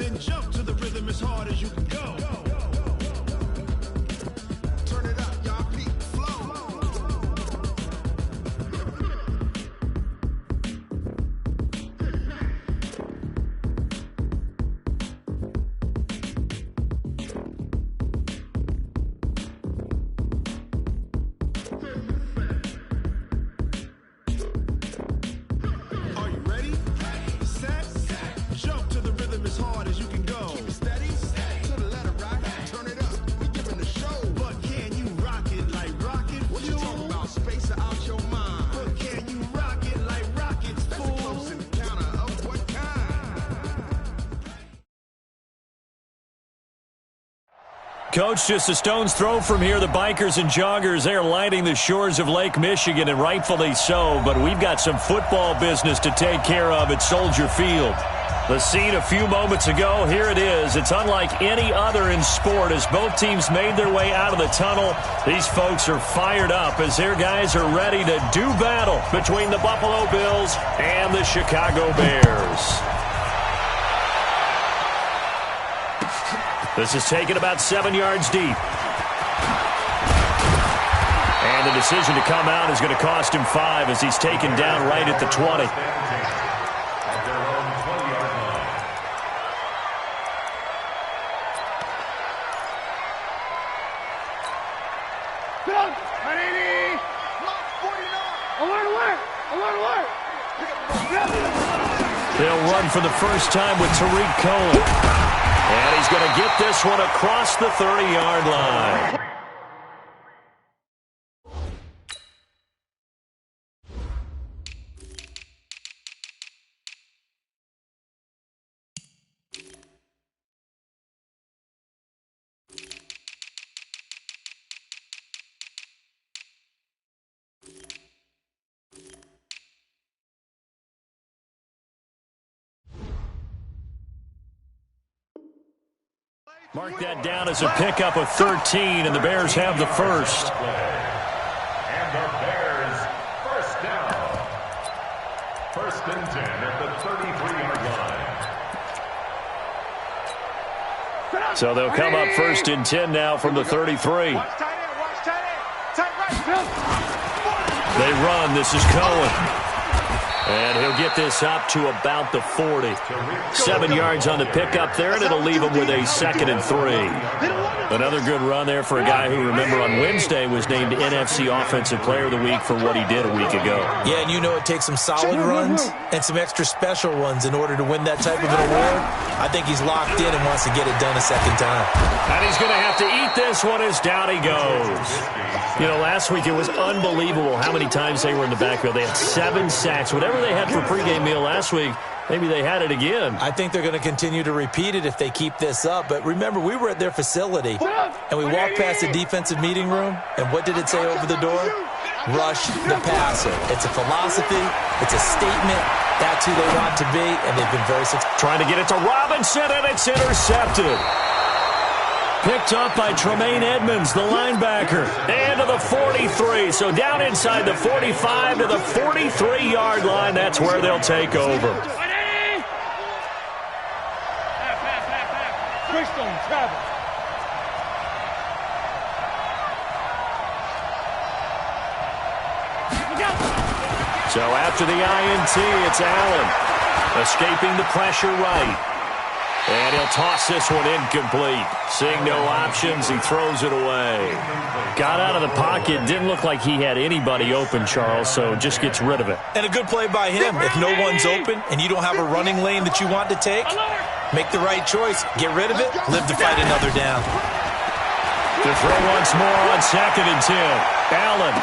then jump to the rhythm as hard as you can go. Turn it up, y'all, peak flow. Are you ready? Set. Jump to the rhythm as hard as you can go. Keep it steady. To the letter rock. Turn it up. We giving the show. But can you rock it like rocket? What you talking about? Space out your mind. But can you rock it like rockets, fool? That's a close encounter of what kind? Coach, just a stone's throw from here. The bikers and joggers, they're lighting the shores of Lake Michigan, and rightfully so. But we've got some football business to take care of at Soldier Field. The scene a few moments ago, here it is. It's unlike any other in sport as both teams made their way out of the tunnel. These folks are fired up as their guys are ready to do battle between the Buffalo Bills and the Chicago Bears. This is taken about 7 yards deep. And the decision to come out is going to cost him 5 as he's taken down right at the 20. They'll run for the first time with Tariq Cohen. And he's going to get this one across the 30-yard line. Mark that down as a pickup of 13, and the Bears have the first. And the Bears, first down. First and 10 at the 33-yard line. So they'll come up first and 10 now from the 33. They run. This is Cohen. And he'll get this up to about the 40. 7 yards on the pickup there, and it'll leave him with a 2nd and 3. Another good run there for a guy who, remember, on Wednesday was named NFC Offensive Player of the Week for what he did a week ago. Yeah, and you know it takes some solid runs and some extra special ones in order to win that type of an award. I think he's locked in and wants to get it done a second time. And he's going to have to eat this one as down he goes. You know, last week it was unbelievable how many times they were in the backfield. They had 7 sacks. Whatever they had for pregame meal last week, maybe they had it again. I think they're going to continue to repeat it if they keep this up. But remember, we were at their facility, and we walked past the defensive meeting room, and what did it say over the door? Rush the passer. It's a philosophy. It's a statement. That's who they want to be, and they've been very successful. Trying to get it to Robinson, and it's intercepted. Picked up by Tremaine Edmonds, the linebacker. And to the 43. So down inside the 45 to the 43-yard line. That's where they'll take over. So after the INT, it's Allen. Escaping the pressure right. And he'll toss this one incomplete. Seeing no options, he throws it away. Got out of the pocket. Didn't look like he had anybody open, Charles, so just gets rid of it. And a good play by him. If no one's open and you don't have a running lane that you want to take, make the right choice. Get rid of it. Live to fight another down. To throw once more on 2nd and 10. Allen.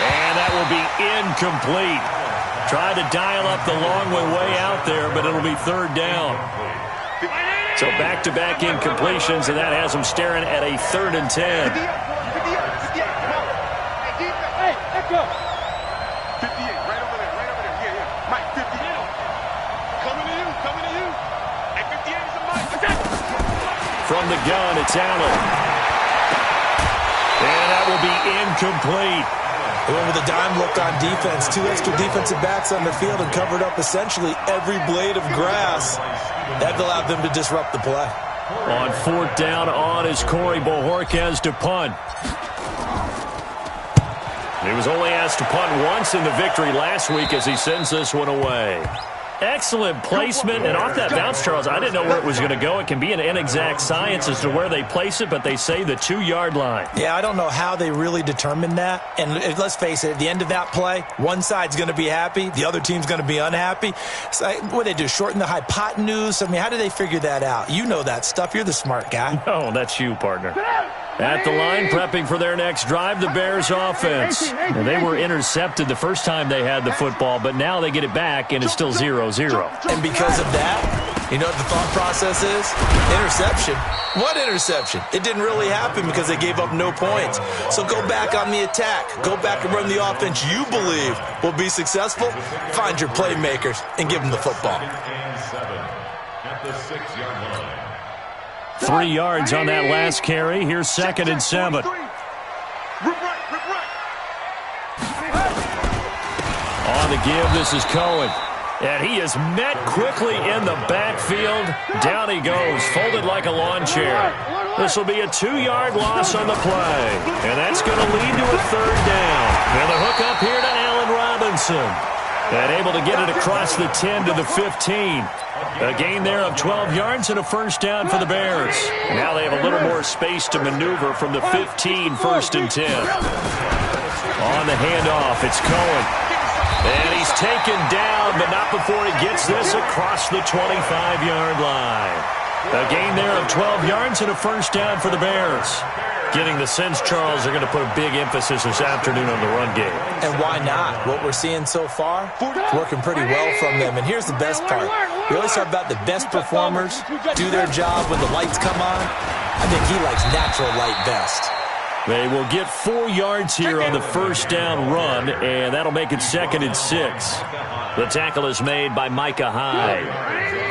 And that will be incomplete. Tried to dial up the long way out there, but it'll be 3rd down. So back-to-back incompletions, and that has them staring at a 3rd and 10. Hey, echo. 58, right over there. Yeah. Mike, 58. Coming to you. Hey, 58 is a Mike. From the gun, it's Allen. And that will be incomplete. They went with a dime look on defense. 2 extra defensive backs on the field and covered up essentially every blade of grass. That allowed them to disrupt the play. On 4th down on is Corey Bojorquez to punt. He was only asked to punt once in the victory last week as he sends this one away. Excellent placement, and off that bounce, Charles, I didn't know where it was going to go. It can be an inexact science as to where they place it, but they say the 2-yard line. Yeah, I don't know how they really determined that. And let's face it, at the end of that play, one side's going to be happy, the other team's going to be unhappy. So, what do they do, shorten the hypotenuse? I mean, how do they figure that out? You know that stuff. You're the smart guy. No, that's you, partner. At the line, prepping for their next drive, the Bears offense. And they were intercepted the first time they had the football, but now they get it back, and it's still 0-0. And because of that, you know what the thought process is? Interception. What interception? It didn't really happen because they gave up no points. So go back on the attack. Go back and run the offense you believe will be successful. Find your playmakers and give them the football. At the 6-yard line. 3 yards on that last carry. Here's 2nd and 7. On the give, this is Cohen. And he is met quickly in the backfield. Down he goes, folded like a lawn chair. This will be a 2-yard loss on the play. And that's going to lead to a 3rd down. And the hook up here to Allen Robinson. And able to get it across the 10 to the 15. A gain there of 12 yards and a 1st down for the Bears. Now they have a little more space to maneuver from the 15, 1st and 10. On the handoff, it's Cohen. And he's taken down, but not before he gets this across the 25-yard line. A gain there of 12 yards and a 1st down for the Bears. Getting the sense, Charles, they're going to put a big emphasis this afternoon on the run game. And why not? What we're seeing so far, working pretty well from them. And here's the best part. We always talk about the best performers do their job when the lights come on. I think he likes natural light best. They will get 4 yards here on the 1st down run, and that'll make it 2nd and 6. The tackle is made by Micah Hyde.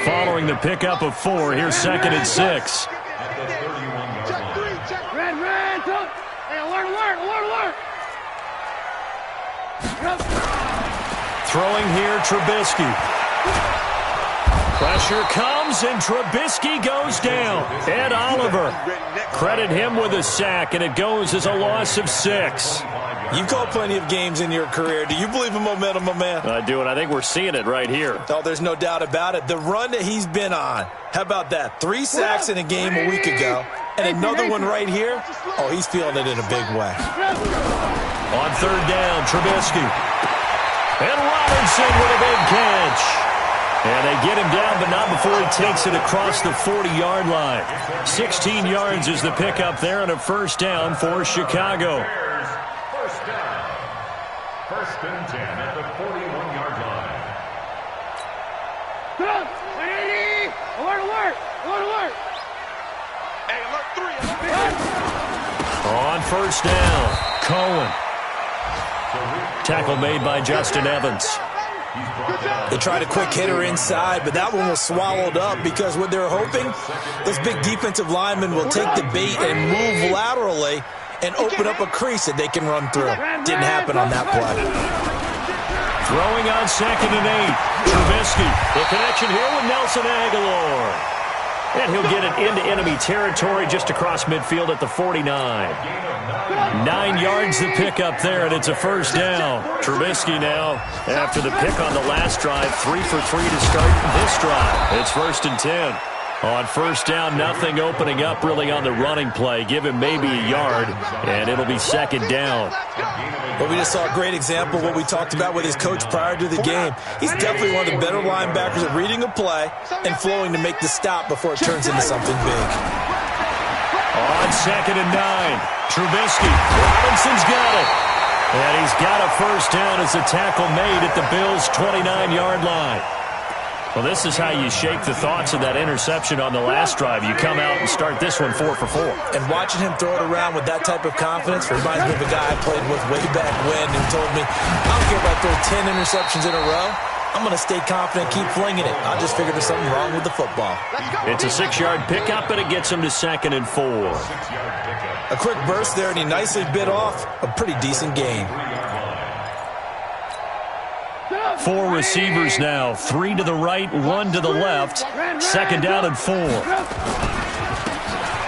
Following the pickup of 4, here's 2nd and 6. Throwing here, Trubisky. Pressure comes, and Trubisky goes down. Ed Oliver, credit him with a sack, and it goes as a loss of 6. You've called plenty of games in your career. Do you believe in momentum, my man? I do, and I think we're seeing it right here. Oh, there's no doubt about it. The run that he's been on. How about that? 3 sacks in a game a week ago, and another one right here. Oh, he's feeling it in a big way. On 3rd down, Trubisky. And Robinson with a big catch. And they get him down, but not before he takes it across the 40-yard line. 16 yards is the pickup there, and a 1st down for Chicago. 1st down. 1st and 10 at the 41-yard line. Alert! Hey, alert 3. On 1st down, Cohen. Tackle made by Justin Evans. They tried a quick hitter inside, but that one was swallowed up because what they're hoping, those big defensive linemen will take the bait and move laterally and open up a crease that they can run through. Didn't happen on that play. Throwing on 2nd and 8. Trubisky. The connection here with Nelson Aguilar. And he'll get it into enemy territory just across midfield at the 49. 9 yards the pick up there, and it's a 1st down. Trubisky now, after the pick on the last drive, 3 for 3 to start this drive. It's 1st and 10. On 1st down, nothing opening up really on the running play. Give him maybe a yard, and it'll be 2nd down. Well, we just saw a great example of what we talked about with his coach prior to the game. He's definitely one of the better linebackers at reading a play and flowing to make the stop before it turns into something big. On 2nd and 9, Trubisky. Robinson's got it. And he's got a 1st down as a tackle made at the Bills' 29-yard line. Well, this is how you shake the thoughts of that interception on the last drive. You come out and start this one 4 for 4. And watching him throw it around with that type of confidence reminds me of a guy I played with way back when who told me, I don't care if I throw 10 interceptions in a row. I'm going to stay confident, keep flinging it. I just figured there's something wrong with the football. It's a 6-yard pickup, and it gets him to 2nd and 4. A quick burst there, and he nicely bit off a pretty decent gain. 4 receivers now, 3 to the right, 1 to the left. 2nd down and 4.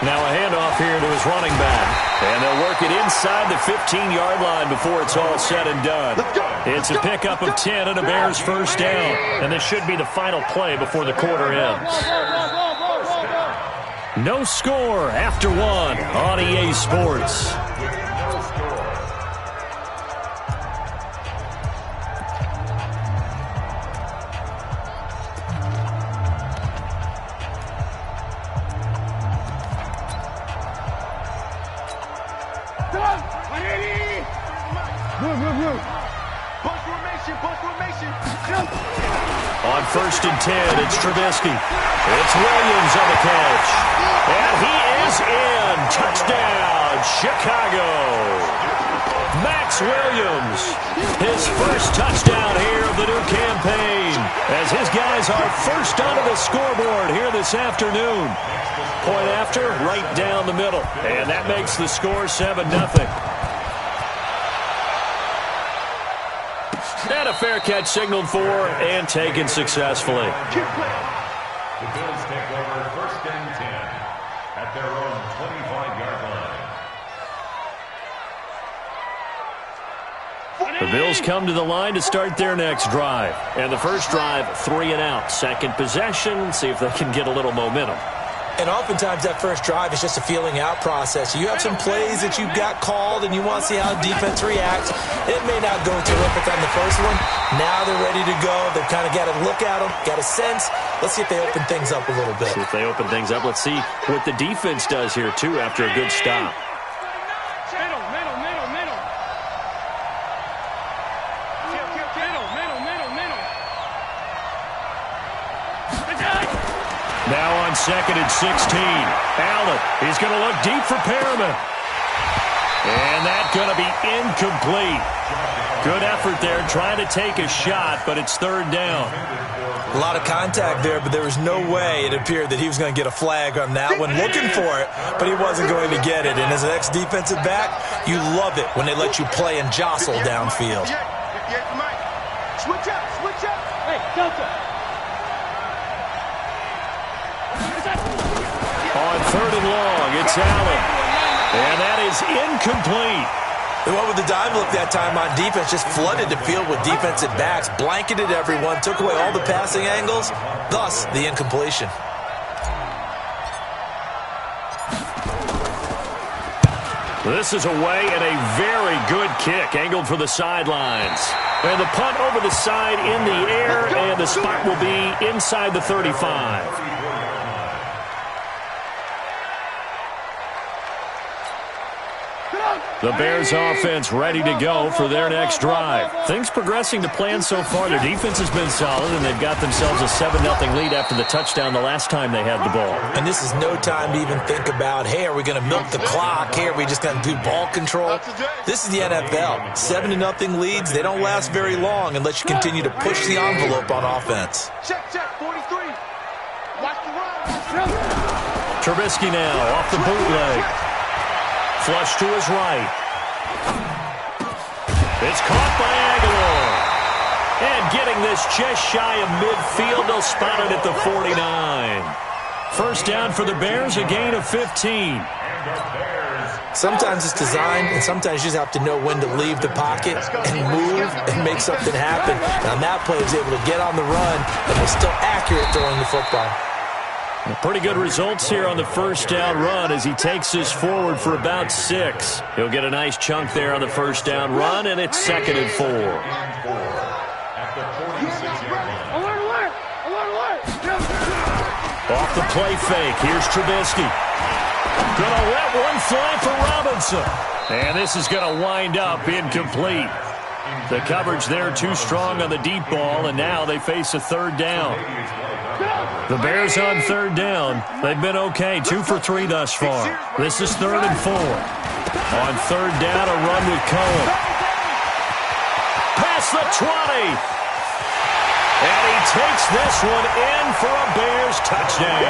Now a handoff here to his running back. And they'll work it inside the 15-yard line before it's all said and done. It's a pickup of 10 and a Bears first down. And this should be the final play before the quarter ends. No score after 1 on EA Sports. On 1st and 10, it's Trubisky. It's Williams on the catch. And he is in. Touchdown, Chicago. Max Williams, his first touchdown here of the new campaign, as his guys are first onto the scoreboard here this afternoon. Point after, right down the middle. And that makes the score 7-0. And a fair catch signaled for and taken successfully. The Bills take over 1st and 10 at their own 25-yard line. The Bills come to the line to start their next drive. And the first drive, 3 and out. 2nd possession, see if they can get a little momentum. And oftentimes that first drive is just a feeling out process. You have some plays that you've got called and you want to see how defense reacts. It may not go terrific on the first one. Now they're ready to go. They've kind of got to look at them, got a sense. Let's see if they open things up a little bit. See if they open things up. Let's see what the defense does here, too, after a good stop. Now on 2nd and 16. Allen, he's going to look deep for Perriman. And that's going to be incomplete. Good effort there trying to take a shot, but it's 3rd down. A lot of contact there, but there was no way it appeared that he was going to get a flag on that one. Looking for it, but he wasn't going to get it. And as an ex-defensive back, you love it when they let you play and jostle downfield. Switch up, switch up. Hey, Delta. On 3rd and long, it's Allen. And that is incomplete. They went with the dime look that time on defense, just flooded the field with defensive backs, blanketed everyone, took away all the passing angles, thus the incompletion. This is away and a very good kick, angled for the sidelines. And the punt over the side in the air, and the spot will be inside the 35. The Bears offense ready to go for their next drive. Things progressing to plan so far. Their defense has been solid, and they've got themselves a 7-0 lead after the touchdown the last time they had the ball. And this is no time to even think about, hey, are we going to milk the clock? Hey, are we just going to do ball control? This is the NFL. 7-0 leads, they don't last very long unless you continue to push the envelope on offense. Check, 43. Watch the run. Trubisky now off the bootleg. Flush to his right. It's caught by Aguilar. And getting this just shy of midfield, they'll spot it at the 49. First down for the Bears, a gain of 15. Sometimes it's designed, and sometimes you just have to know when to leave the pocket and move and make something happen. And on that play, he was able to get on the run and was still accurate throwing the football. Pretty good results here on the first down run as he takes this forward for about 6. He'll get a nice chunk there on the first down run, and it's 2nd and 4. Off the play fake, here's Trubisky. Gonna let one fly for Robinson. And this is gonna wind up incomplete. The coverage there too strong on the deep ball, and now they face a 3rd down. The Bears on 3rd down. They've been okay, 2 for 3 thus far. This is 3rd and 4. On 3rd down, a run with Cohen. Past the 20. And he takes this one in for a Bears touchdown.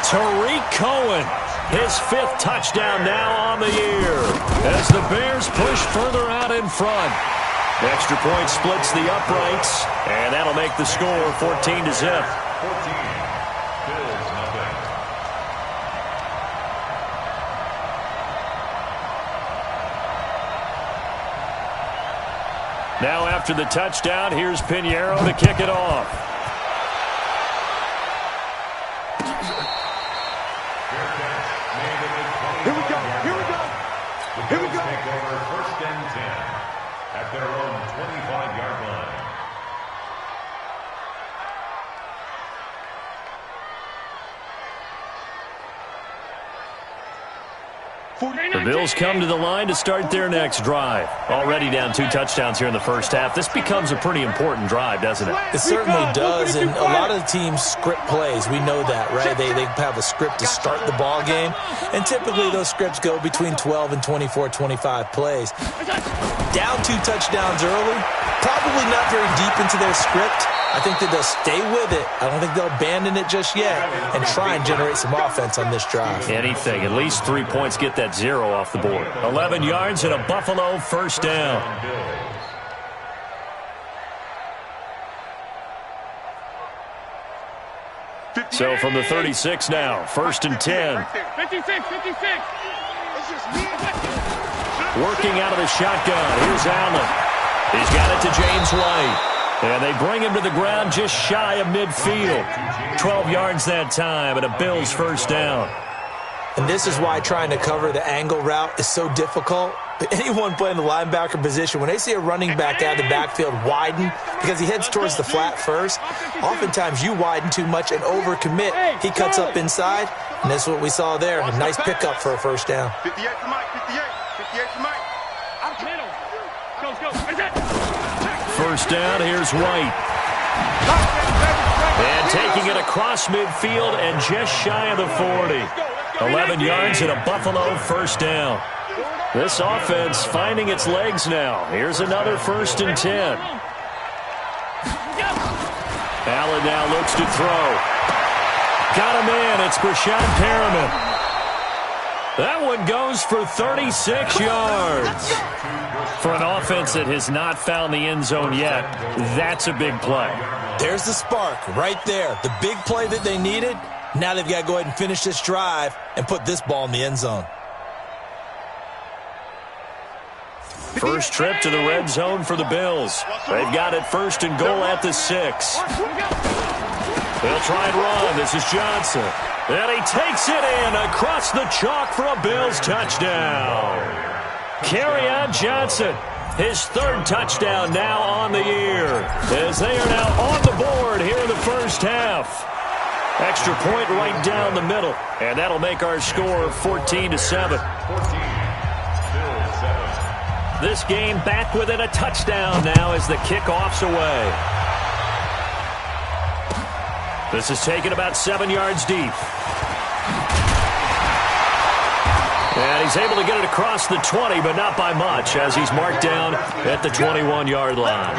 Tariq Cohen, his 5th touchdown now on the year, as the Bears push further out in front. Extra point splits the uprights, and that'll make the score 14-0. 14. Bills nothing. Now after the touchdown, here's Pinheiro to kick it off. Here we go. Here we go. Here we go. Take over 1st and 10 at their own 25-yard line. The Bills come to the line to start their next drive. Already down 2 touchdowns here in the first half. This becomes a pretty important drive, doesn't it? It certainly does, and a lot of the teams script plays. We know that, right? They have a script to start the ball game, and typically those scripts go between 12 and 24, 25 plays. Down 2 touchdowns early, probably not very deep into their script. I think that they'll stay with it. I don't think they'll abandon it just yet and try and generate some offense on this drive. Anything. At least 3 points, get that 0 off the board. 11 yards and a Buffalo first down. So from the 36 now, 1st and 10. 56. Working out of the shotgun. Here's Allen. He's got it to James White. And they bring him to the ground just shy of midfield. 12 yards that time and a Bills first down. And this is why trying to cover the angle route is so difficult. But anyone playing the linebacker position, when they see a running back out of the backfield widen, because he heads towards the flat first, oftentimes you widen too much and overcommit. He cuts up inside, and that's what we saw there. A nice pickup for a first down. 58 for Mike. 58 for Mike. Go. First down, here's White. And taking it across midfield and just shy of the 40. 11 yards and a Buffalo first down. This offense finding its legs now. Here's another 1st and 10. Allen now looks to throw. Got him in. It's Brashad Perriman. That one goes for 36 yards. For an offense that has not found the end zone yet, that's a big play. There's the spark right there. The big play that they needed. Now they've got to go ahead and finish this drive and put this ball in the end zone. First trip to the red zone for the Bills. They've got it 1st and goal at the 6. They'll try and run. This is Johnson. And he takes it in across the chalk for a Bills touchdown. Kerryon Johnson, his 3rd touchdown now on the year, as they are now on the board here in the first half. Extra point right down the middle, and that'll make our score 14-7. 14. Bills 7. This game back within a touchdown now as the kickoff's away. This is taken about 7 yards deep. And he's able to get it across the 20, but not by much, as he's marked down at the 21-yard line.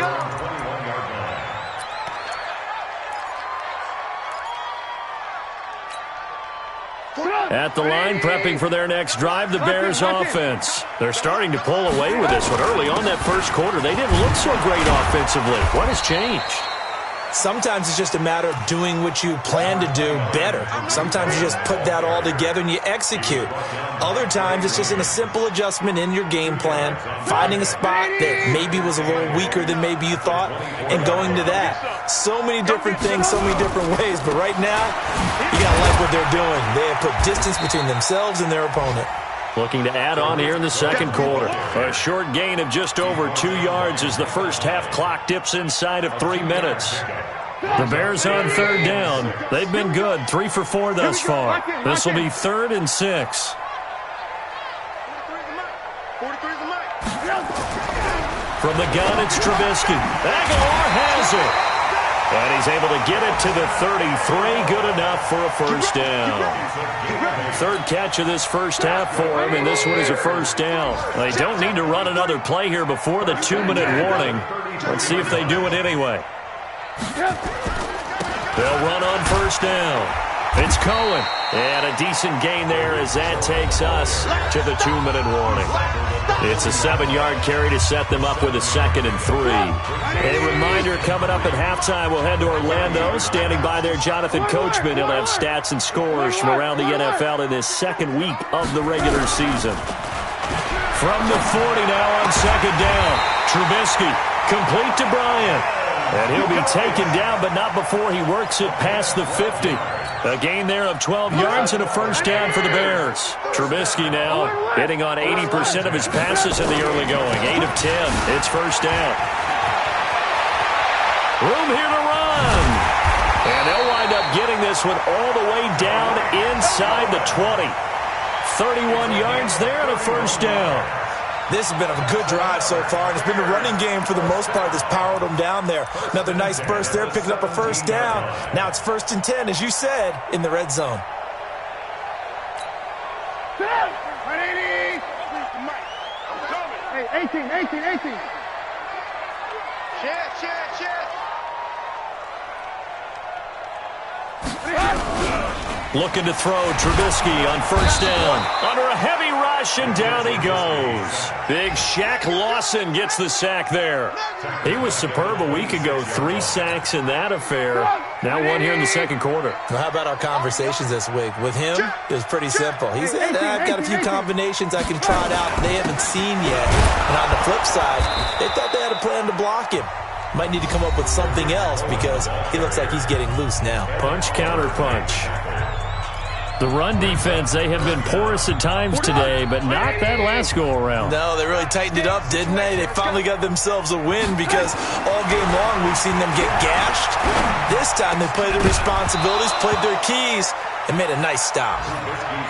At the line, prepping for their next drive, the Bears offense. They're starting to pull away with this one. Early on that first quarter, they didn't look so great offensively. What has changed? Sometimes it's just a matter of doing what you plan to do better. Sometimes you just put that all together and you execute. Other times it's just in a simple adjustment in your game plan, finding a spot that maybe was a little weaker than maybe you thought, and going to that. So many different things, so many different ways, but right now, you got to like what they're doing. They have put distance between themselves and their opponent. Looking to add on here in the second quarter. A short gain of just over 2 yards as the first half clock dips inside of 3 minutes. The Bears on 3rd down. They've been good, 3 for 4 thus far. This will be 3rd and 6. From the gun, it's Trubisky. Aguilar has it. And he's able to get it to the 33. Good enough for a first down. 3rd catch of this first half for him, and this one is a first down. They don't need to run another play here before the 2-minute warning. Let's see if they do it anyway. They'll run on first down. It's Cohen. And a decent gain there as that takes us to the 2-minute warning. It's a 7-yard carry to set them up with a 2nd and 3. A reminder, coming up at halftime, we'll head to Orlando. Standing by there, Jonathan Coachman. He'll have stats and scores from around the NFL in this 2nd week of the regular season. From the 40 now on 2nd down. Trubisky, complete to Bryant. And he'll be taken down, but not before he works it past the 50. A gain there of 12 yards and a 1st down for the Bears. Trubisky now hitting on 80% of his passes in the early going. 8 of 10. It's 1st down. Room here to run. And they'll wind up getting this one all the way down inside the 20. 31 yards there and a 1st down. This has been a good drive so far, and it's been the running game for the most part that's powered them down there. Another nice burst there, picking up a 1st down. Now it's 1st and 10, as you said, in the red zone. Hey, 18. Check. Looking to throw, Trubisky on 1st down. Under a heavy rush, and down he goes. Big Shaq Lawson gets the sack there. He was superb a week ago. 3 sacks in that affair. Now 1 here in the 2nd quarter. Well, how about our conversations this week? With him, it was pretty simple. He said, I've got a few combinations I can try it out they haven't seen yet. And on the flip side, they thought they had a plan to block him. Might need to come up with something else because he looks like he's getting loose now. Punch, counter punch. The run defense, they have been porous at times today, but not that last go-around. No, they really tightened it up, didn't they? They finally got themselves a win because all game long we've seen them get gashed. This time they played their responsibilities, played their keys, and made a nice stop.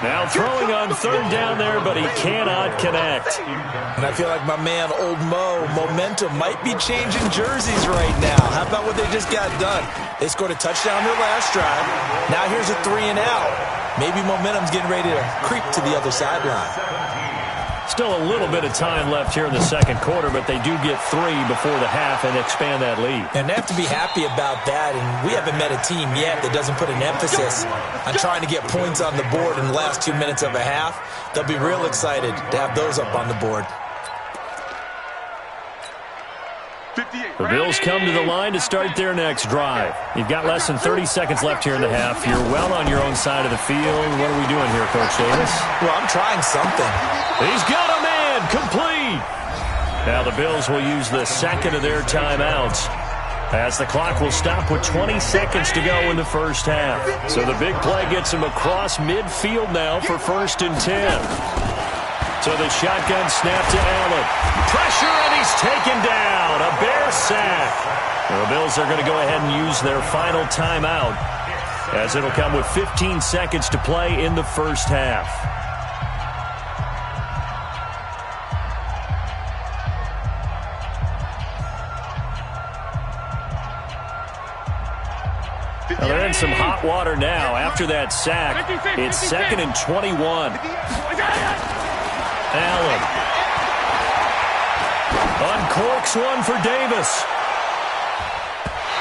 Now throwing on 3rd down there, but he cannot connect. And I feel like my man, Old Mo, momentum might be changing jerseys right now. How about what they just got done? They scored a touchdown their last drive. Now here's a 3 and out. Maybe momentum's getting ready to creep to the other sideline. Still a little bit of time left here in the 2nd quarter, but they do get 3 before the half and expand that lead. And they have to be happy about that, and we haven't met a team yet that doesn't put an emphasis on trying to get points on the board in the last 2 minutes of a half. They'll be real excited to have those up on the board. The Bills come to the line to start their next drive. You've got less than 30 seconds left here in the half. You're well on your own side of the field. What are we doing here, Coach Davis? Well, I'm trying something. He's got a man, complete. Now the Bills will use the 2nd of their timeouts, as the clock will stop with 20 seconds to go in the 1st half. So the big play gets him across midfield now for 1st and 10. So the shotgun snap to Allen. Pressure, and he's taken down. A Bear sack. The Bills are going to go ahead and use their final timeout, as it'll come with 15 seconds to play in the 1st half. Well, they're in some hot water now. After that sack, it's 2nd and 21. Allen uncorks one for Davis.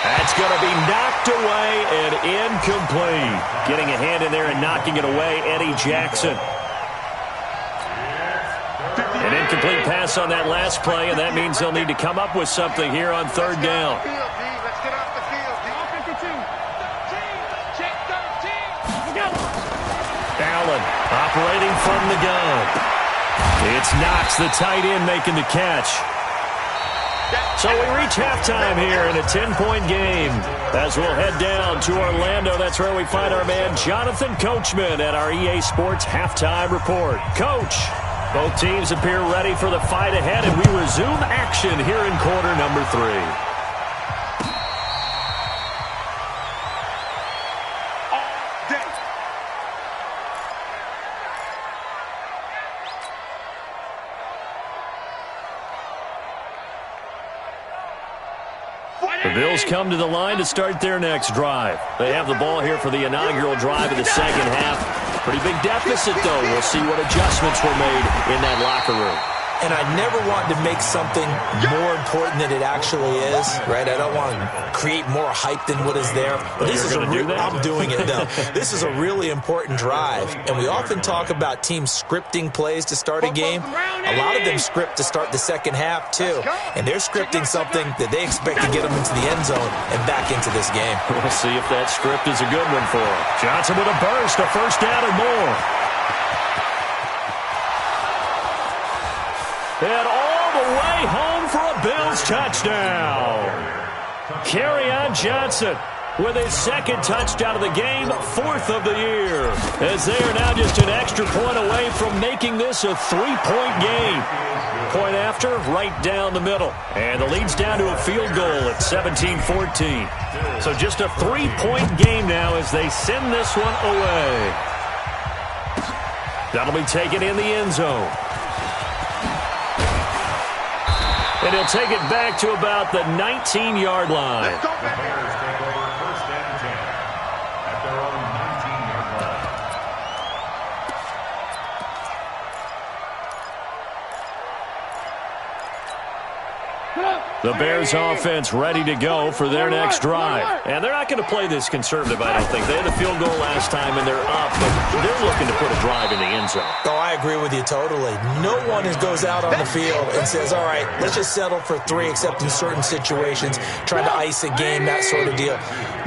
That's going to be knocked away and incomplete. Getting a hand in there and knocking it away, Eddie Jackson. An incomplete pass on that last play, and that means they'll need to come up with something here on 3rd down. Allen operating from the gun. It's Knox, the tight end, making the catch. So we reach halftime here in a 10-point game. As we'll head down to Orlando, that's where we find our man Jonathan Coachman at our EA Sports Halftime Report. Coach, both teams appear ready for the fight ahead, and we resume action here in quarter number 3. The Bills come to the line to start their next drive. They have the ball here for the inaugural drive of the 2nd half. Pretty big deficit, though. We'll see what adjustments were made in that locker room. and I never want to make something more important than it actually is, right? I don't want to create more hype than what is there. But this is I'm doing it, though. This is a really important drive, and we often talk about teams scripting plays to start a game. A lot of them script to start the second half, too, and they're scripting something that they expect to get them into the end zone and back into this game. We'll see if that script is a good one for him. Johnson with a burst, a first down and more. And all the way home for a Bills touchdown. Kerryon Johnson with his second touchdown of the game, fourth of the year, as they are now just an extra point away from making this a three-point game. Point after, right down the middle. And the lead's down to a field goal at 17-14. So just a three-point game now as they send this one away. That'll be taken in the end zone. And he'll take it back to about the 19-yard line. The Bears take over first and 10 at their own 19-yard line. The Bears offense ready to go for their next drive. And they're not going to play this conservative, I don't think. They had a field goal last time, and they're up, but they're looking to put a drive in the end zone. Oh, I agree with you totally. No one goes out on the field and says, all right, let's just settle for three, except in certain situations, trying to ice a game, that sort of deal.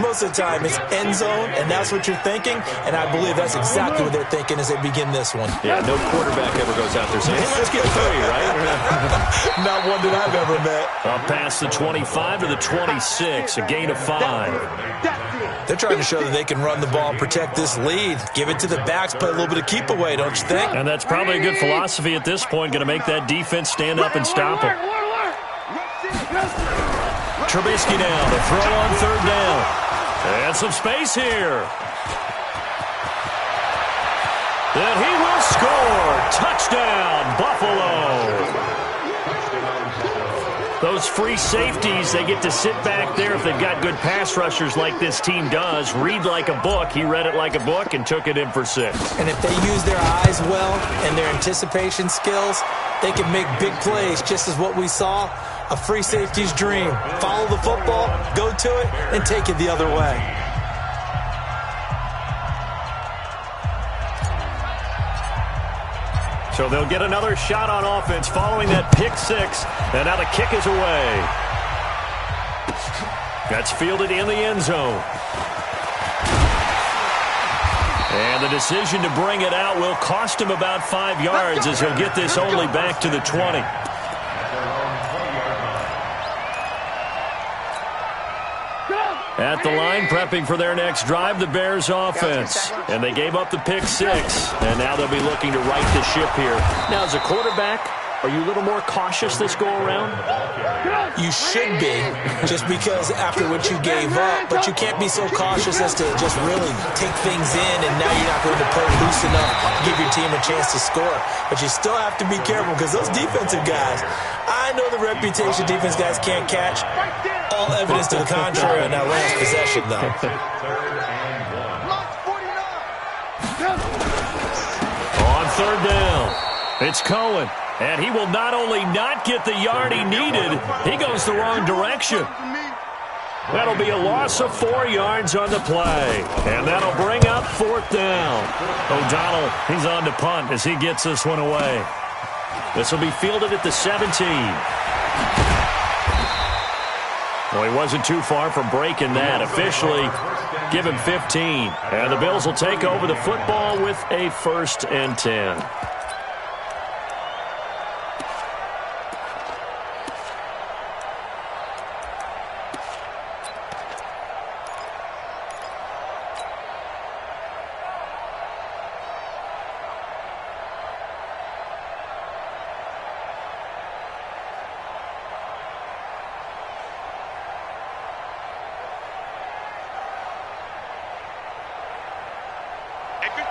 Most of the time, it's end zone, and that's what you're thinking, and I believe that's exactly what they're thinking as they begin this one. Yeah, no quarterback ever goes out there saying, hey, let's get three, right? Not one that I've ever met. Up past the 25 to the 26, a gain of 5. They're trying to show that they can run the ball and protect this lead. Give it to the backs, play a little bit of keep away, don't you think? And that's probably a good philosophy at this point, going to make that defense stand up and stop them. Trubisky now to throw on third down. And some space here. And he will score. Touchdown, Buffalo. Those free safeties, they get to sit back there if they've got good pass rushers like this team does. Read like a book. He read it like a book and took it in for 6. And if they use their eyes well and their anticipation skills, they can make big plays, just as what we saw, a free safety's dream. Follow the football, go to it, and take it the other way. So they'll get another shot on offense following that pick 6. And now the kick is away. That's fielded in the end zone. And the decision to bring it out will cost him about 5 yards as he'll get this only back to the 20. At the line, prepping for their next drive, the Bears offense. And they gave up the pick 6. And now they'll be looking to right the ship here. Now, as a quarterback, are you a little more cautious this go-around? You should be, just because after what you gave up. But you can't be so cautious as to just really take things in, and now you're not going to play loose enough to give your team a chance to score. But you still have to be careful, because those defensive guys, I know the reputation defense guys can't catch. All evidence to the contrary on that last possession, though. On third down, it's Cohen. And he will not only not get the yard he needed, he goes the wrong direction. That'll be a loss of 4 yards on the play. And that'll bring up fourth down. O'Donnell, he's on to punt as he gets this one away. This will be fielded at the 17. Well, he wasn't too far from breaking that. Officially, give him 15. And the Bills will take over the football with a 1st and 10.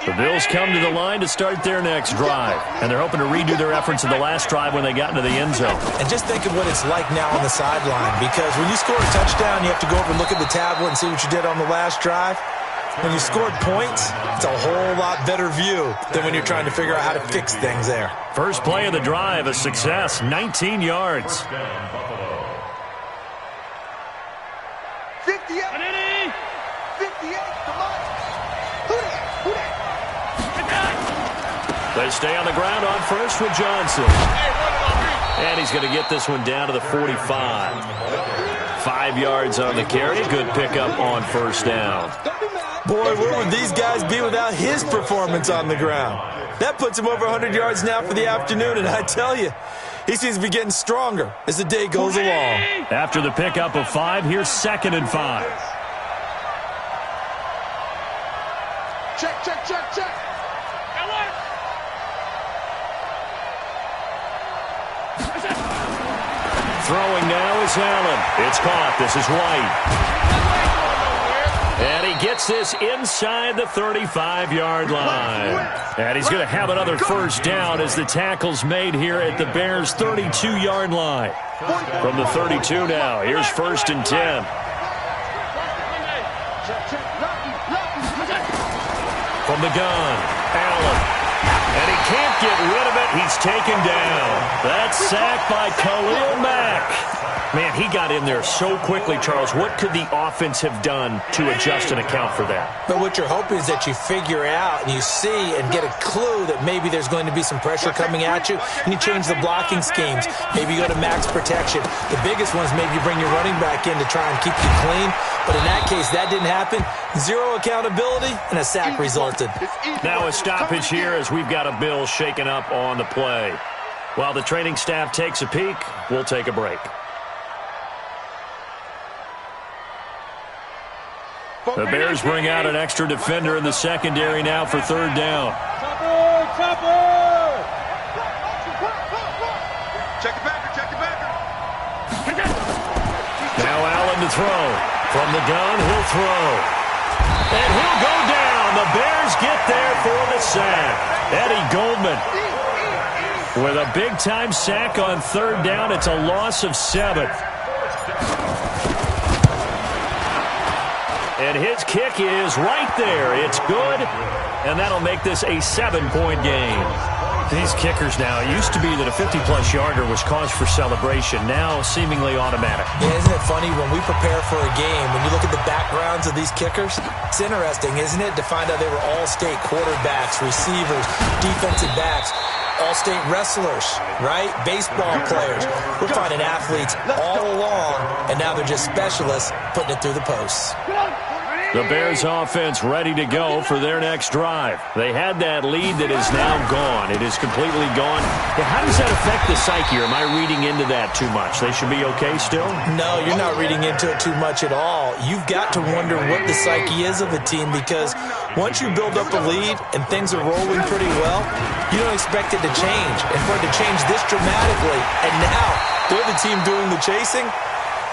The Bills come to the line to start their next drive, and they're hoping to redo their efforts in the last drive when they got into the end zone. And just think of what it's like now on the sideline, because when you score a touchdown, you have to go over and look at the tablet and see what you did on the last drive. When you scored points, it's a whole lot better view than when you're trying to figure out how to fix things there. First play of the drive, a success, 19 yards. 58. 58. Come on. Who that? They stay on the ground on first with Johnson. And he's going to get this one down to the 45. 5 yards on the carry. Good pickup on first down. Boy, where would these guys be without his performance on the ground? That puts him over 100 yards now for the afternoon, and I tell you, he seems to be getting stronger as the day goes along. After the pickup of 5, here's 2nd and 5. Check. Throwing now is Allen. It's caught. This is White. And he gets this inside the 35-yard line. And he's going to have another first down as the tackle's made here at the Bears' 32-yard line. From the 32 now, here's 1st and 10. From the gun, Allen. And he can't get rid of it. He's taken down. That's sacked by Khalil Mack. Man, he got in there so quickly, Charles. What could the offense have done to adjust and account for that? But what you're hoping is that you figure out and you see and get a clue that maybe there's going to be some pressure coming at you, and you change the blocking schemes. Maybe you go to max protection. The biggest one is maybe you bring your running back in to try and keep you clean. But in that case, that didn't happen. Zero accountability, and a sack resulted. Now a stoppage here as we've got a Bill shaken up on the play. While the training staff takes a peek, we'll take a break. The Bears bring out an extra defender in the secondary now for 3rd down. Check it back. Now Allen to throw. From the gun, he'll throw. And he'll go down. The Bears get there for the sack. Eddie Goldman with a big-time sack on 3rd down. It's a loss of 7. And his kick is right there. It's good, and that'll make this a 7-point game. These kickers now, it used to be that a 50-plus yarder was cause for celebration. Now seemingly automatic. Yeah, isn't it funny when we prepare for a game, when you look at the backgrounds of these kickers? It's interesting, isn't it, to find out they were all-state quarterbacks, receivers, defensive backs, all-state wrestlers, right? Baseball players. We're finding athletes all along, and now they're just specialists putting it through the posts. The Bears offense ready to go for their next drive. They had that lead that is now gone. It is completely gone. How does that affect the psyche? Or am I reading into that too much? They should be okay still? No, you're not reading into it too much at all. You've got to wonder what the psyche is of a team, because once you build up a lead and things are rolling pretty well, you don't expect it to change. And for it to change this dramatically, and now they're the team doing the chasing,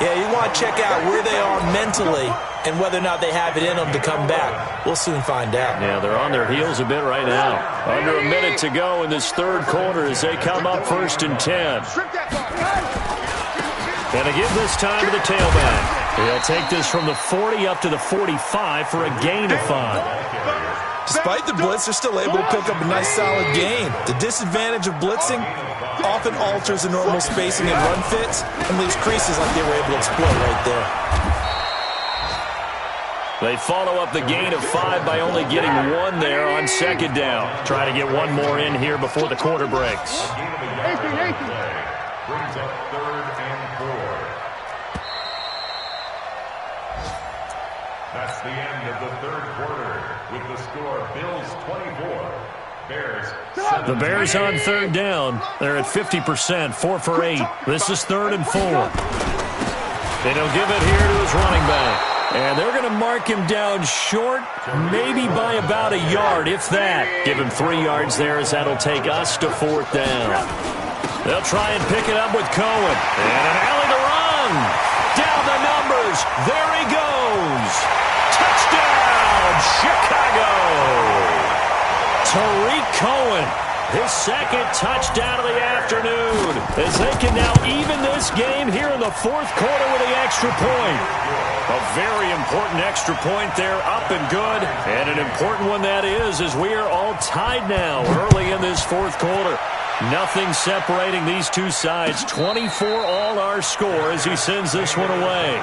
yeah, you want to check out where they are mentally and whether or not they have it in them to come back. We'll soon find out. Yeah, they're on their heels a bit right now. Under a minute to go in this 3rd quarter as they come up 1st and 10. And they give this time to the tailback. He'll take this from the 40 up to the 45 for a gain of 5. Despite the blitz, they're still able to pick up a nice solid gain. The disadvantage of blitzing often alters the normal spacing and run fits and leaves creases like they were able to exploit right there. They follow up the gain of 5 by only getting 1 there on 2nd down. Try to get 1 more in here before the quarter breaks. Brings up 3rd and 4. That's the end of the 3rd quarter with the score Bills 24, Bears 7. The Bears on 3rd down. They're at 50%, 4 for 8. This is 3rd and 4. And he'll give it here to his running back. And they're going to mark him down short, maybe by about a yard, if that. Give him 3 yards there as that'll take us to 4th down. They'll try and pick it up with Cohen. And an alley to run. Down the numbers. There he goes. Touchdown, Chicago. Tariq Cohen His second touchdown of the afternoon, as they can now even this game here in the fourth quarter with the extra point. A very important extra point there, up and good. And an important one that is, as we are all tied now early in this fourth quarter. Nothing separating these two sides. 24 all our score as he sends this one away.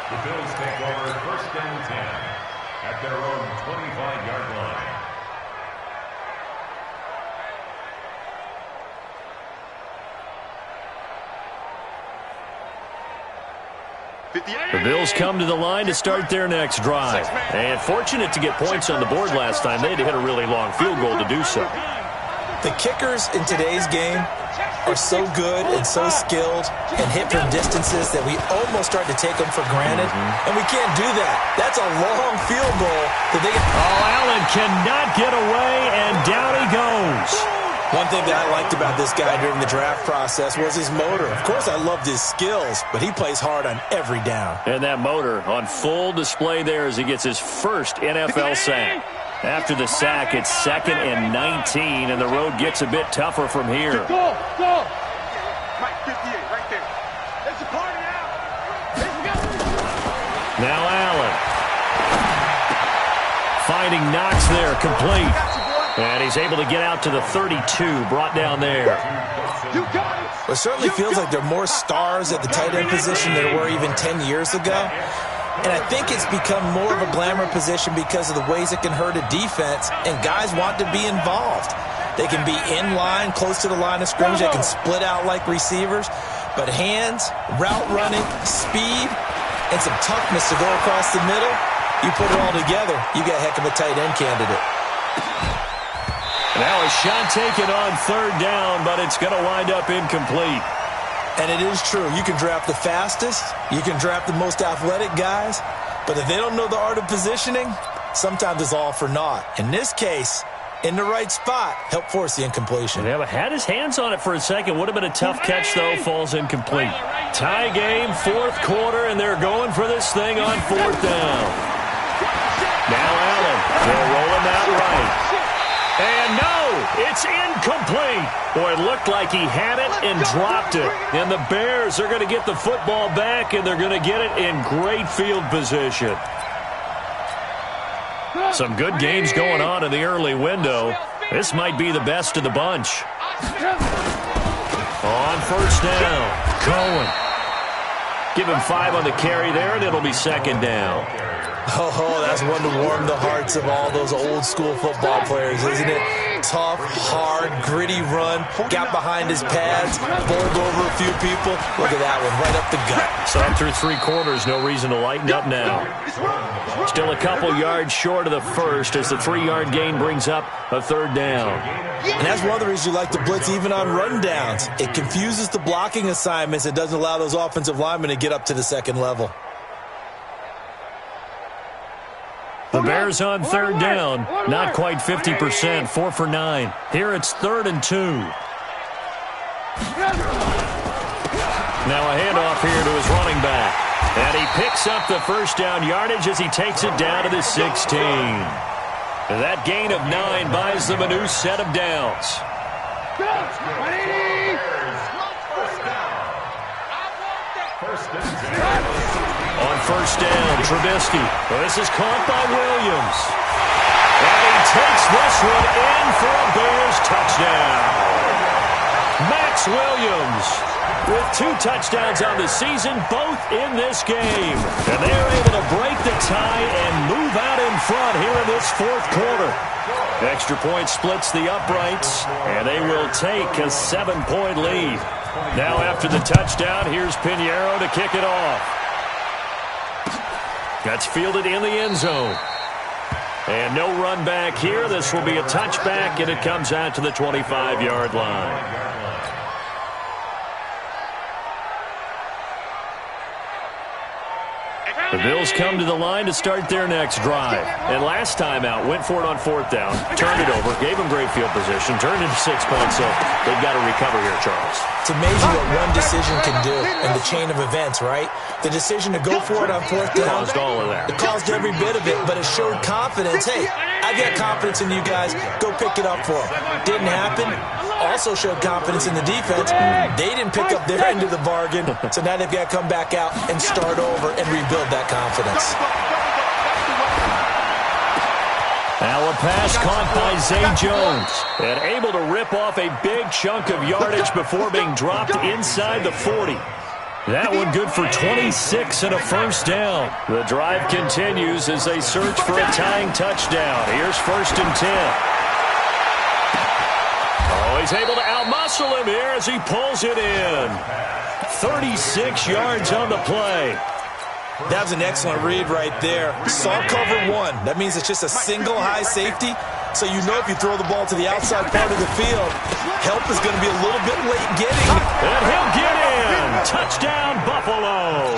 The Bills take over first and 10 at their own 25-yard line. The Bills come to the line to start their next drive. And fortunate to get points on the board last time. They had to hit a really long field goal to do so. The kickers in today's game are so good and so skilled and hit from distances that we almost start to take them for granted. And we can't do that. That's a long field goal that they get. Oh, Allen cannot get away, and down he goes. One thing that I liked about this guy during the draft process was his motor. Of course, I loved his skills, but he plays hard on every down. And that motor on full display there as he gets his first NFL sack. After the sack, it's 2nd and 19, and the road gets a bit tougher from here. Go! Mike, 58, right there. Let's party now. Let's go. Now Allen. Finding Knox there, complete. And he's able to get out to the 32, brought down there. You got it. It certainly feels like there are more stars at the tight end position than there were even 10 years ago. And I think it's become more of a glamour position because of the ways it can hurt a defense, and guys want to be involved. They can be in line, close to the line of scrimmage. They can split out like receivers. But hands, route running, speed, and some toughness to go across the middle, you put it all together, you got a heck of a tight end candidate. Now a shot taken on 3rd down, but it's going to wind up incomplete. And it is true. You can draft the fastest. You can draft the most athletic guys. But if they don't know the art of positioning, sometimes it's all for naught. In this case, in the right spot, help force the incompletion. Yeah, but had his hands on it for a second. Would have been a tough catch, though. Falls incomplete. Tie game, fourth quarter, and they're going for this thing on 4th down. Now Allen will roll him out right. And no, it's incomplete. Boy, it looked like he had it and dropped it. And the Bears are going to get the football back, and they're going to get it in great field position. Some good games going on in the early window. This might be the best of the bunch. On 1st down, Cohen. Give him 5 on the carry there, and it'll be 2nd down. Oh, that's one to warm the hearts of all those old-school football players, isn't it? Tough, hard, gritty run, got behind his pads, bowled over a few people. Look at that one, right up the gut. So through 3 quarters, no reason to lighten up now. Still a couple yards short of the first as the 3-yard gain brings up a 3rd down. And that's one of the reasons you like to blitz even on rundowns. It confuses the blocking assignments. It doesn't allow those offensive linemen to get up to the 2nd level. The Bears on 3rd down, not quite 50%, 4 for 9. Here it's 3rd and 2. Now a handoff here to his running back. And he picks up the first down yardage as he takes it down to the 16. That gain of 9 buys them a new set of downs. On 1st down, Trubisky. This is caught by Williams. And he takes this one in for a Bears touchdown. Max Williams with 2 touchdowns on the season, both in this game. And they're able to break the tie and move out in front here in this fourth quarter. Extra point splits the uprights, and they will take a 7-point lead. Now after the touchdown, here's Pinheiro to kick it off. That's fielded in the end zone. And no run back here. This will be a touchback, and it comes out to the 25-yard line. The Bills come to the line to start their next drive. And last time out, went for it on 4th down, turned it over, gave them great field position, turned it to 6 points, so they've got to recover here, Charles. It's amazing what one decision can do in the chain of events, right? The decision to go for it on 4th down. Caused all of that. It caused every bit of it, but it showed confidence. Hey, I got confidence in you guys. Go pick it up for them. Didn't happen. Also showed confidence in the defense. They didn't pick up their end of the bargain, so now they've got to come back out and start over and rebuild that confidence. Now a pass caught by Zay Jones, and able to rip off a big chunk of yardage before being dropped inside the 40. That one good for 26 and a first down. The drive continues as they search for a tying touchdown. Here's 1st and 10. Oh, he's able to outmuscle him here as he pulls it in. 36 yards on the play. That was an excellent read right there. Saw cover 1. That means it's just a single high safety. So you know if you throw the ball to the outside part of the field, help is going to be a little bit late getting. And he'll get in. Touchdown, Buffalo.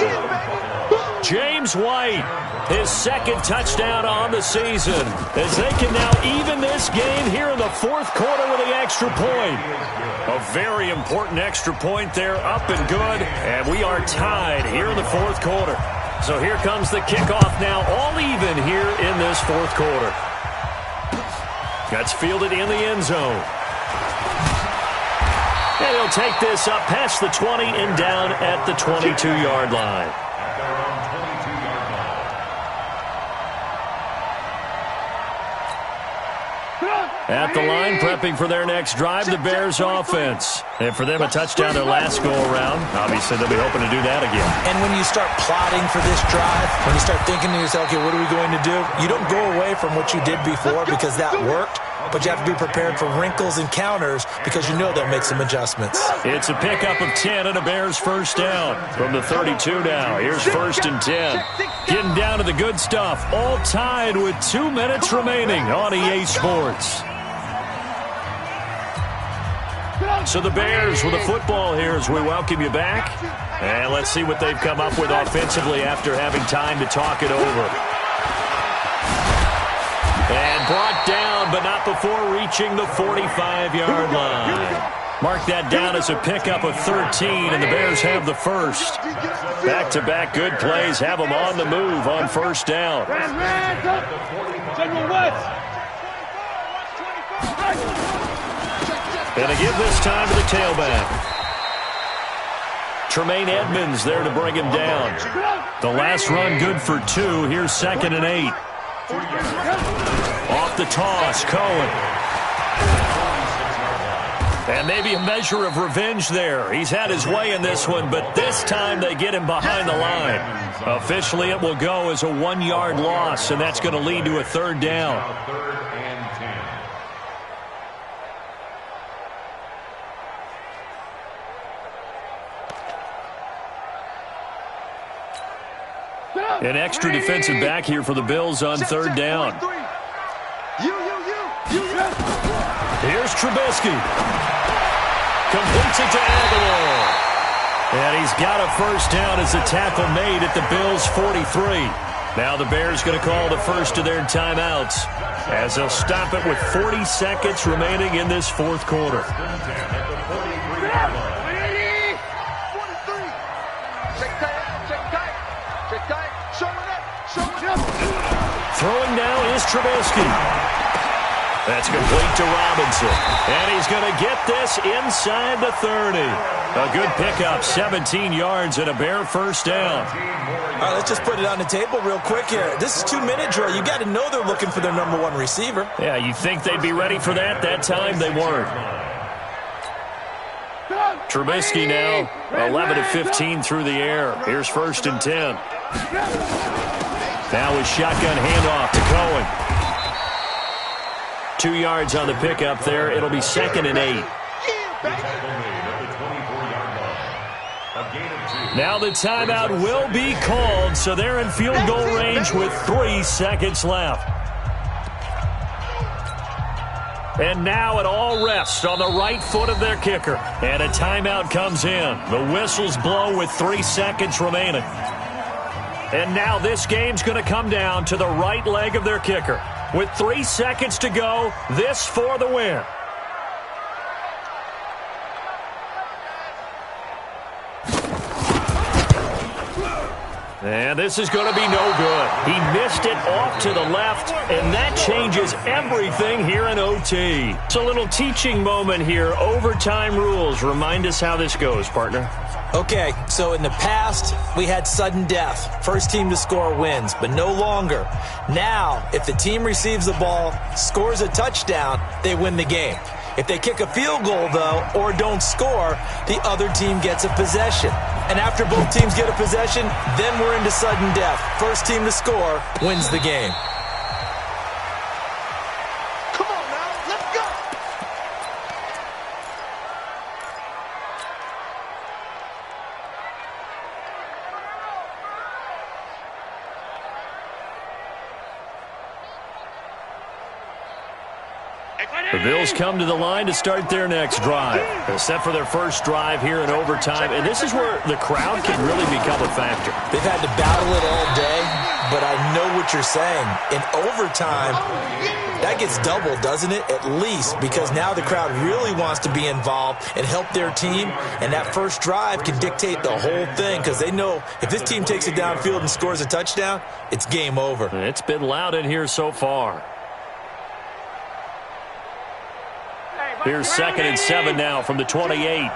James White, his 2nd touchdown on the season, as they can now even this game here in the 4th quarter with the extra point. A very important extra point there, up and good, and we are tied here in the 4th quarter. So here comes the kickoff now, all even here in this 4th quarter. That's fielded in the end zone. And he'll take this up past the 20 and down at the 22-yard line. At the line, prepping for their next drive, the Bears offense. And for them, a touchdown their last go-around. Obviously, they'll be hoping to do that again. And when you start plotting for this drive, when you start thinking to yourself, okay, what are we going to do? You don't go away from what you did before because that worked, but you have to be prepared for wrinkles and counters because you know they'll make some adjustments. It's a pickup of 10 and a Bears first down from the 32 now. Here's 1st and 10. Getting down to the good stuff, all tied with 2 minutes remaining on EA Sports. So the Bears with a football here as we welcome you back. And let's see what they've come up with offensively after having time to talk it over. And brought down, but not before reaching the 45-yard line. Mark that down as a pickup of 13, and the Bears have the first. Back-to-back good plays have them on the move on first down. And again this time to the tailback. Tremaine Edmonds there to bring him down. The last run good for 2. Here's 2nd and 8. Off the toss, Cohen. And maybe a measure of revenge there. He's had his way in this one, but this time they get him behind the line. Officially, it will go as a 1-yard loss, and that's going to lead to a 3rd down. An extra defensive back here for the Bills on 3rd down. Here's Trubisky. Completes it to Aguilar. And he's got a first down as the tackle made at the Bills' 43. Now the Bears going to call the first of their timeouts as they'll stop it with 40 seconds remaining in this 4th quarter. Throwing now is Trubisky. That's complete to Robinson. And he's going to get this inside the 30. A good pickup, 17 yards and a Bear first down. All right, let's just put it on the table real quick here. This is 2-minute drill. You got to know they're looking for their number 1 receiver. Yeah, you think they'd be ready for that? That time they weren't. Trubisky now, 11 of 15 through the air. Here's 1st and 10. Now with shotgun handoff to Cohen. 2 yards on the pickup there. It'll be 2nd and 8. Now the timeout will be called, so they're in field goal range with 3 seconds left. And now it all rests on the right foot of their kicker. And a timeout comes in. The whistles blow with 3 seconds remaining. And now this game's going to come down to the right leg of their kicker. With 3 seconds to go, this for the win. And this is going to be no good. He missed it off to the left, and that changes everything here in OT. It's a little teaching moment here. Overtime rules. Remind us how this goes, partner. Okay, so in the past, we had sudden death. First team to score wins, but no longer. Now, if the team receives the ball, scores a touchdown, they win the game. If they kick a field goal, though, or don't score, the other team gets a possession. And after both teams get a possession, then we're into sudden death. First team to score wins the game. Come on now, let's go. The Bills come to the line to start their next drive. They're set for their first drive here in overtime, and this is where the crowd can really become a factor. They've had to battle it all day, but I know what you're saying. In overtime, that gets doubled, doesn't it? At least, because now the crowd really wants to be involved and help their team, and that first drive can dictate the whole thing because they know if this team takes it downfield and scores a touchdown, it's game over. It's been loud in here so far. Here's 2nd and 7 now from the 28.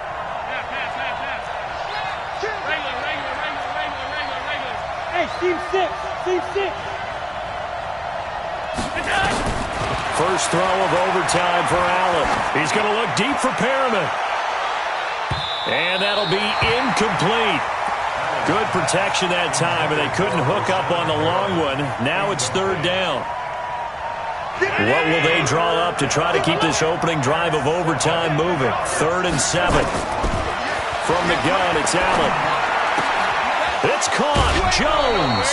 Hey, Steve 6. First throw of overtime for Allen. He's going to look deep for Perriman. And that'll be incomplete. Good protection that time, and they couldn't hook up on the long one. Now it's 3rd down. What will they draw up to try to keep this opening drive of overtime moving? 3rd and 7. From the gun, it's Allen. It's caught. Jones.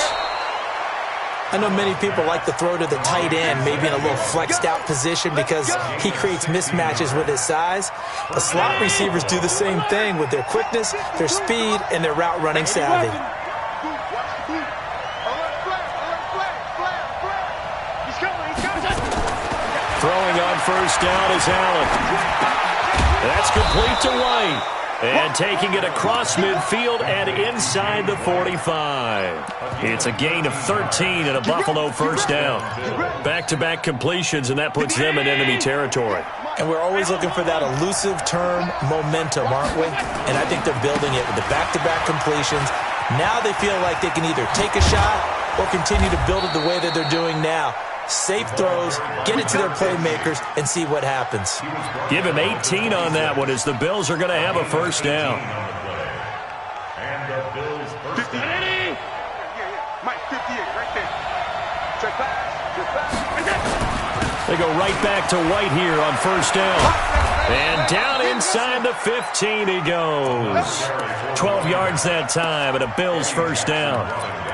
I know many people like to throw to the tight end, maybe in a little flexed out position because he creates mismatches with his size. The slot receivers do the same thing with their quickness, their speed, and their route running savvy. Throwing on first down is Allen. That's complete to White. And taking it across midfield and inside the 45. It's a gain of 13 and a Buffalo first down. Back-to-back completions, and that puts them in enemy territory. And we're always looking for that elusive term momentum, aren't we? And I think they're building it with the back-to-back completions. Now they feel like they can either take a shot or continue to build it the way that they're doing now. Safe throws, get it to their playmakers, and see what happens. Give him 18 on that one as the Bills are going to have a first down. And the Bills first down. Mike, 58, right there. Check pass. They go right back to White here on first down. And down inside the 15 he goes. 12 yards that time and a Bills first down.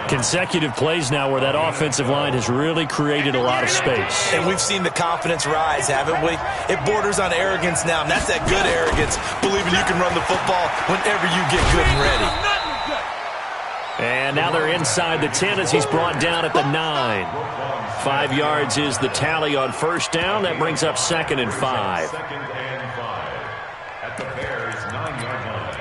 Consecutive plays now where that offensive line has really created a lot of space. And we've seen the confidence rise, haven't we? It borders on arrogance now, and that's that good arrogance, believing you can run the football whenever you get good and ready. And now they're inside the 10 as he's brought down at the 9. 5 yards is the tally on first down. That brings up 2nd and 5. 2nd and 5 at the Bears' 9-yard line.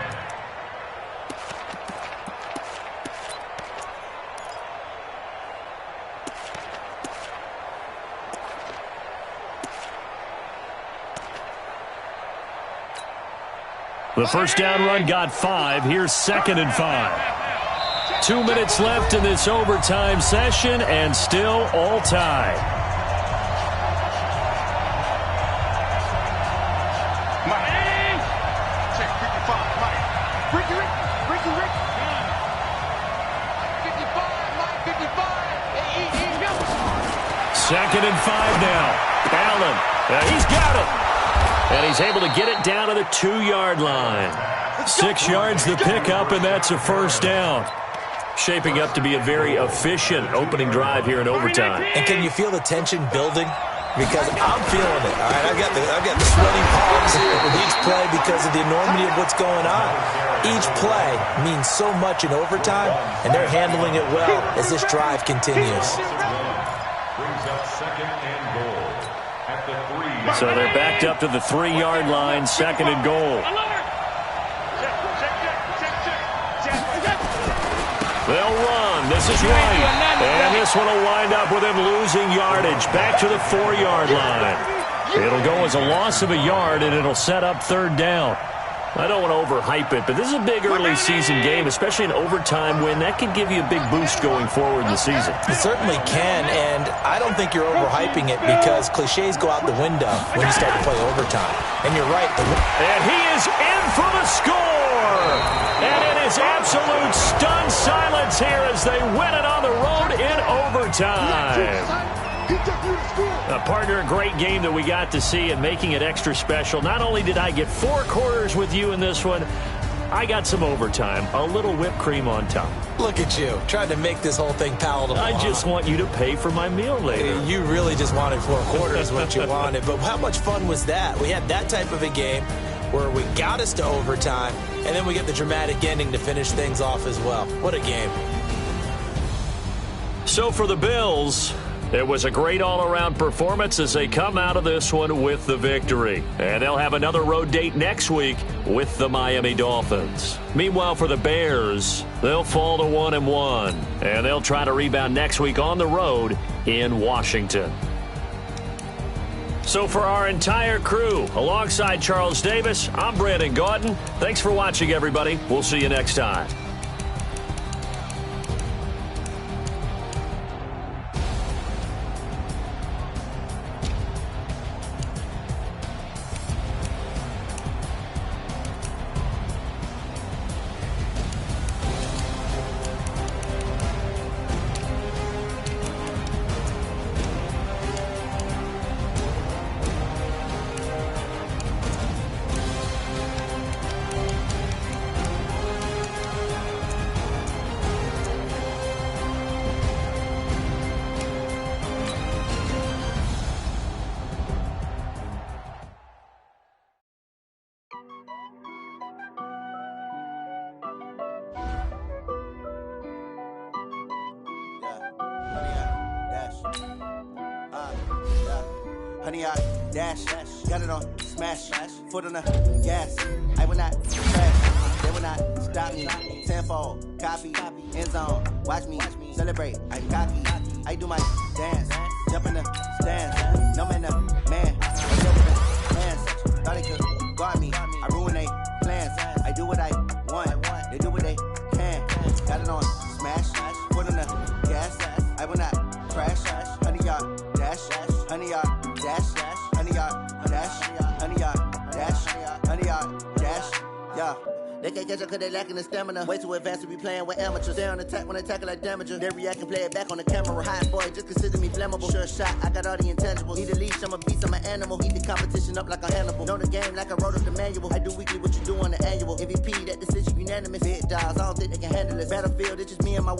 The first down run got 5. Here's 2nd and 5. 2 minutes left in this overtime session, and still all tied. Mike. Check 55, Mike. Ricky. 55, Mike, 55. Hey, 2nd and 5 now. Allen, he's got it. And he's able to get it down to the 2-yard line. 6 yards the pickup, and that's a first down. Shaping up to be a very efficient opening drive here in overtime. And can you feel the tension building? Because I'm feeling it. All right, I've got the sweaty palms here with each play because of the enormity of what's going on. Each play means so much in overtime, and they're handling it well as this drive continues. Brings up 2nd and goal at the 3. So they're backed up to the 3-yard line, 2nd and goal. They'll run. This is White. And this one will wind up with him losing yardage. Back to the 4-yard line. It'll go as a loss of a yard, and it'll set up third down. I don't want to overhype it, but this is a big early season game, especially an overtime win. That could give you a big boost going forward in the season. It certainly can, and I don't think you're overhyping it because cliches go out the window when you start to play overtime. And you're right. And he is in for the score! And it is absolute stunned silence here as they win it on the road in overtime. Partner, a great game that we got to see and making it extra special. Not only did I get 4 quarters with you in this one, I got some overtime, a little whipped cream on top. Look at you, trying to make this whole thing palatable. I just want you to pay for my meal later. You really just wanted 4 quarters, what you wanted. But how much fun was that? We had that type of a game where we got us to overtime, and then we get the dramatic ending to finish things off as well. What a game. So for the Bills, it was a great all-around performance as they come out of this one with the victory. And they'll have another road date next week with the Miami Dolphins. Meanwhile, for the Bears, they'll fall to 1-1. And they'll try to rebound next week on the road in Washington. So for our entire crew, alongside Charles Davis, I'm Brandon Gaudin. Thanks for watching, everybody. We'll see you next time. Honey, I dash, got it on, smash, foot on the gas. I will not crash, they will not stop me. Tenfold, copy, end zone, watch me celebrate. I'm cocky, I do my dance, jump in the stands. No man, man, I deal with the hands. Thought they could guard me, I ruin they plans. I do what I want, they do what they can. Got it on, smash, foot on the gas. I will not crash, honey, y'all dash, honey, y'all dash, honey, y'all dash, honey, y'all dash, honey, y'all dash, yeah. They can't catch up cause they lacking the stamina. Way too advanced to be playing with amateurs. They on attack when they tackle like damager. They react and play it back on the camera. Hot boy, just consider me flammable. Sure shot, I got all the intangibles. Need a leash, I'm a beast, I'm an animal. Heat the competition up like a Hannibal. Know the game like I wrote up the manual. I do weekly what you do on the annual. MVP, that decision unanimous. Big dogs, I don't think they can handle it. Battlefield, it's just me and my